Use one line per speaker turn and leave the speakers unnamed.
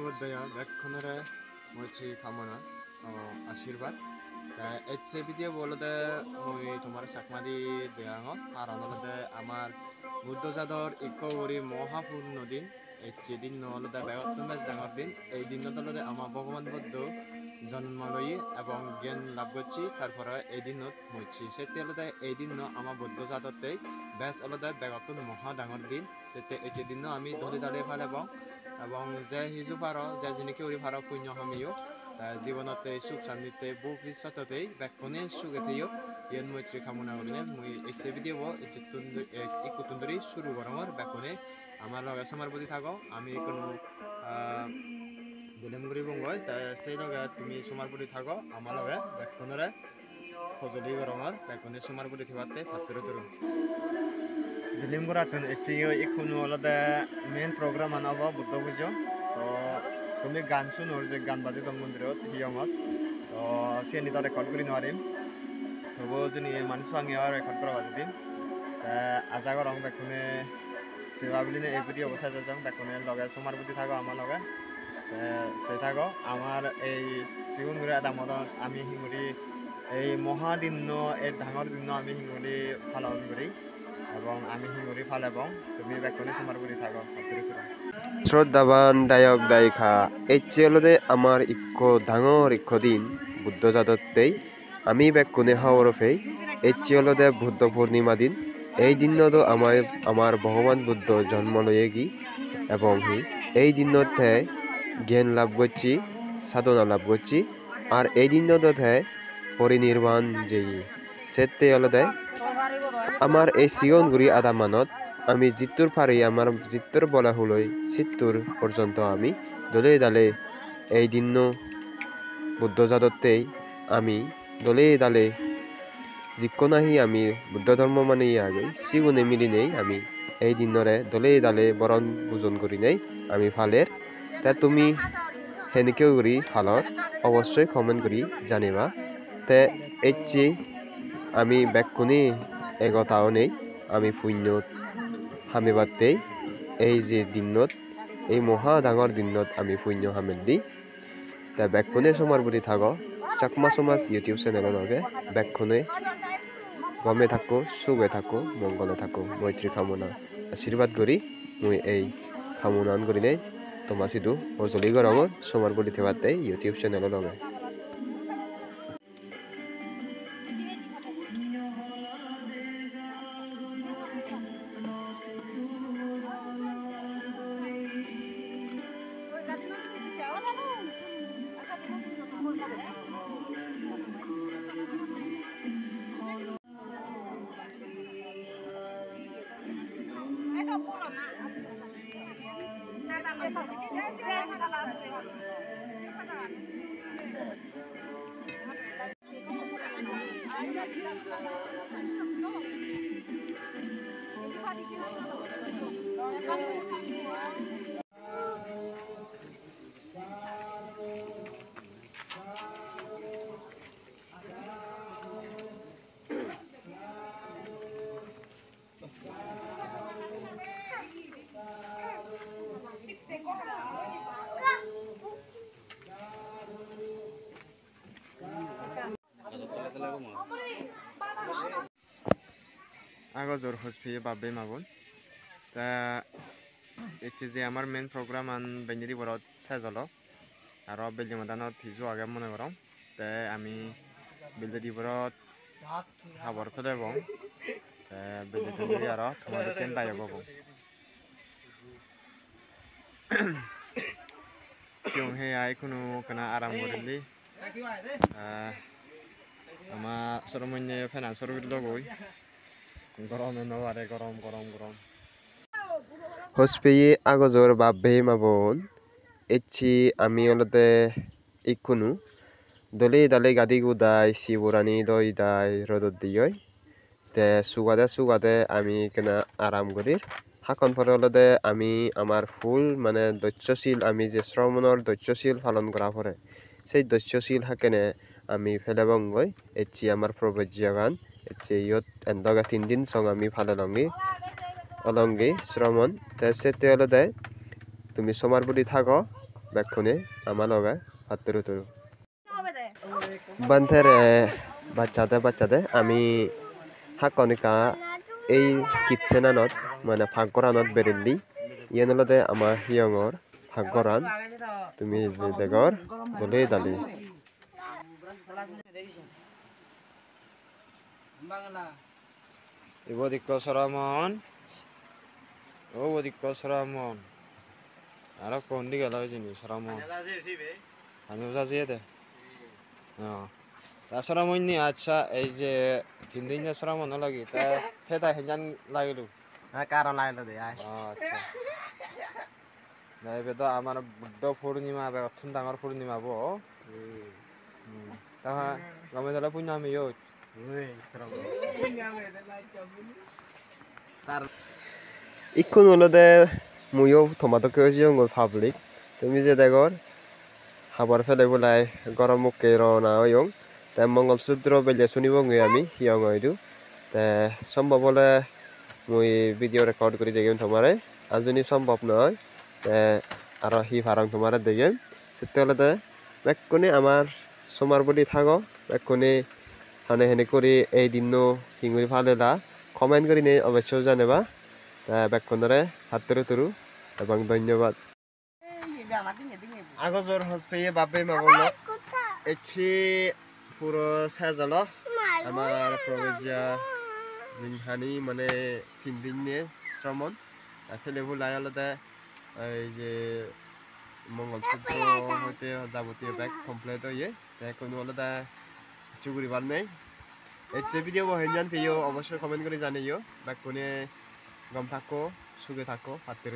শুভোদয়া ব্যাকখনরে মৈত্রী কামনা ও আশীর্বাদ এসে ভিডিও বলতে মই তোমার চাকমাদি দেয়াঙ কারণ হলতে আমার বুদ্ধজাদর ইকগরি মহাপূর্ণ দিন এই দিন হলতে বেগত্তমেজ ডাঙর দিন এই দিন হলতে আমার ভগবান বুদ্ধ জন্ম লই এবং জ্ঞান লাভ করছি তারপরে এই দিনত মরছি সেটি হলতে এই দিন আমার বুদ্ধজাততে বেশ হলতে বেগত্তন মহা ডাঙর দিন সেতে এই দিন আমি ধরে দাঁড়িয়ে ফেলাবং এবং যে হিজু পার যে জিনিকে উড়ি পার পুণ্য হামিও জীবনতে সুখ শান্তিতে ভবিষ্যততে বেক্ষণে সুখে থেও ইয়ান মৈত্রী কামনা করিনে মুই এইচে ভিডিও ইকুতুন্দরি শুরু করমর বেক্ষণে আমার লগে সমার প্রতি থাকো আমি কোনো দিলেমগুড়ি বঙ্গয় সেই লগে তুমি সমার প্রতি থাকো আমার লগে বেক্ষণরে সজলি গরমর বেক্ষণে সমার প্রতি থাকতে ভাত পেরে ধরুন দিলিমগুড়াতন এচিও ইকুনো আলাদা মেন প্রোগ্রাম আনাব বুদ্ধ পুজো তো তুমি গান শুনোর যে গান বাজে দম মন্দিরত হিয়ঙত তো সিনি তো রেকর্ড করি নোৱাৰিম তবু যদি মানুষ ভাঙি রেকর্ড করা বাজে দিন আজা গরম বেক্ষণে সেবা বুলিনে এই ভিডিও অবস্থায় যাম বেক্ষণে লগে সমার প্রতি থাকো আমার লগে সে থাকো আমার এই সিগুনগুড়ি দামত আমি হিঙুরি এই মহাদিন এই ডাঙর দিন আমি হিঙুরি পালন করি এবং আমি হিঙুরি ফালাবং তুমি বেক্ষণে সমার প্রতি থাকো শ্রদ্ধাবান দায়ক দায়িকা এইচে হলদে আমার ডাঙর দিন বুদ্ধ জাততেই আমি বেক্ষণে হাওরফেই এইচে হলদে বুদ্ধ পূর্ণিমা দিন এই দিনত আমার ভগবান বুদ্ধ জন্ম লয়ে গি এবং এই দিনতে জ্ঞান লাভ করছি সাধনা লাভ করছি আর এই দিনতে পরিনির্বাণ যেই সেতে হলদে আমার এই সিগনগুড়ি আধা মানত আমি জিত্তুর পারি আমার জিত্তুর বলা হলই সিত্তুর পর্যন্ত আমি দলে দালে এই দিন বুদ্ধ জাততেই আমি দলে দালে যিকোনাহি আমি বুদ্ধ ধর্ম মানে আগে সিগুনে মিলি নেই আমি এই দিনরে দলে দালে বরণ পূজন করি নেই আমি ফালের তা তুমি হেনিকেও করি ফালর অবশ্যই কমেন্ট করি জানিবা তে এইচি আমি বেক্ষণে এগতাও নেই আমি পুণ্য হামিবাতেই এই যে দিনত এই মহা ডাঙর দিনত আমি পুণ্য হামেল দি তা বেক্ষণে সমার প্রতি থাকো চাকমা সমাজ ইউটিউব চ্যানেলের লগে বেক্ষণে গমে থাকো সুখে থাকো মঙ্গলে থাকো মৈত্রী কামনা আশীর্বাদ করি মুই এই কামনান করি নেই তোমার সিধু অজলি গরমর সমার প্রতি থাকতে ইউটিউব চ্যানেলের লগে আগজর হসপিয়ে বাবে মাগুন তা এসে যে আমার মেন প্রোগ্রাম আন বেঞ্জারি বরত সাজল আর বেলজি মাদানত হিজু আগে মনে করম তে আমি বেলজি বরত হাবর ফেলে এবং বেলজি আর তোমাদের কেন দায় পাবো সিং হে আই কোনো কেনা আরাম করিলি আমার সরমন্য ফেনা সরবির লগই গরম এনো আরে গরম গরম গরম হসপেয়ে আগজর বাবে মাবন এচি আমি অলতে ইকুনু দলে দালে গাদি গুদাই শিবরানি দই দাই রদত দিয় তে সুগাদে আমি কেনা আরাম করি হাকন পরে অলতে আমি আমার ফুল মানে দৈত্যশীল আমি যে শ্রমণর দৈত্যশীল পালন করা পরে সেই দৈত্যশীল হাকেনে আমি ফেলেবঙ্গই এচি আমার প্রবজ্য গান এচি ইয়ত এন্দগা 3 দিন সং আমি ফালেলঙ্গি অলঙ্গি শ্রমণ তে সেতে অলতে তুমি সমার প্রতি থাকো
বেক্ষণে আমার লগে হাতের উতরু বান্ধের বাচ্চাতে আমি হাকনিকা এই কিটচেনানত মানে ভাগ্যরানত বেরেলি ইয়ান হলতে আমার হিয়ঙর ভাগ্যরান তুমি যে দেগর দলে দালি
Ibodik Saramon. Oh, Bodik Saramon. Ara kondi gala jini Saramon. Ani usa sih deh. Oh. Ta Saramon ini acha এই যে তিনদিন Saramon lagi. Ta henjan lagi lu.
কারণ লাইলো দে
আচ্ছা। না এবে আমার বুদ্ধ পূর্ণিমা বে অত্যন্ত ডাঙৰ পূর্ণিমা বো। তা গমে দলা পূর্ণিমা ইয়ো।
ইখন হলতে ময়ো টমাটো কেজিয়ঙর পাবলিক তুমি যে দেগর খাবার ফেলে বলাই গরম মুখে রওনা হইং তাই মঙ্গলসূত্র বেলে শুনিব আমি হিয়ং হইdu তে সম্ভব হলে মুই ভিডিও রেকর্ড করে দেখিম তোমারে আর যদি সম্ভব নয় তে আর হি ফারাং তোমারে দেখিম সেতেলতে বেক্ষণে আমার সোমার বলি থাকো বেক্ষণে হানে হেনে করে এই দিন হিঙুরি ফালেলা কমেন্ট করে নিয়ে অবশ্যই জানাবা তা বেক্ষণরে হাতের তুরু এবং ধন্যবাদ আগজর হসপেয়ে বাপে মাগল এছি পুরো সাজালো আমার প্রবেশিয়া জিনহানি মানে তিনদিন নিয়ে শ্রমণ ফেলে ভুলাই আলাদা এই যে মঙ্গলসূত্র হইতে যাবতীয় ব্যাগ কমপ্লিট হয়ে কোনো আলাদা কিছু করিবার নেই এই যে ভিডিও হেঞ্জান পেয়েও অবশ্যই কমেন্ট করে জানিও ব্যাগ কোনে গম থাকো সুখে থাকো হাতের